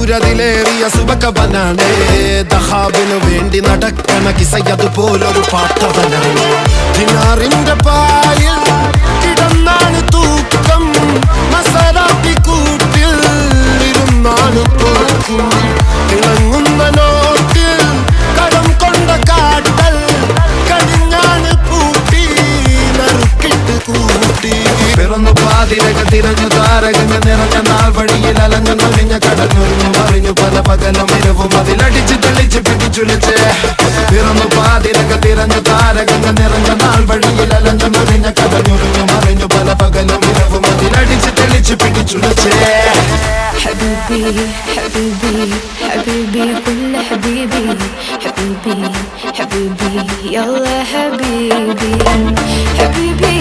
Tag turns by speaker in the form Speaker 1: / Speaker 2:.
Speaker 1: സൂര്യതിലേറിയ സുബകവനാണ് ദഹാബിനു വേണ്ടി നടക്കണ കിസയതുപോലൊരു പാട്ടവനാണ് ദിനാറിന്റെ പായിൽ കിടന്നാണ് തൂക്കം മസറാത്തി കൂട്ടിൽ ഇരുന്നാണ് തോക്കും തിളങ്ങുന്ന നോട്ടിൽ കടം കൊണ്ട കാട്ടൽ കടിഞ്ഞാണ് പൂട്ടി നറുക്കിട്ട് കൂട്ടി പിറന്നു പാതിരക തിരഞ്ഞു താരകങ്ങൾ നിറഞ്ഞ നാൾ വഴിയിൽ അലഞ്ഞു നൊലിഞ്ഞ കടഞ്ഞൊരിഞ്ഞു മറിഞ്ഞു പല പകലും ഇരവും അതിലടിച്ച് തെളിച്ച് പിടിച്ചുലിച്ച് പിറന്നു പാതിരക തിരഞ്ഞു താരകങ്ങൾ നിറഞ്ഞ നാൾ വഴിയിൽ അലഞ്ഞു നൊലിഞ്ഞ കടഞ്ഞൊരിഞ്ഞു മറിഞ്ഞു പല പകലും ഇരവും അതിലടിച്ച് തെളിച്ച് പിടിച്ചുലിച്ച്
Speaker 2: حبيبي حبيبي حبيبي كل حبيبي حبيبي حبيبي يلا حبيبي حبيبي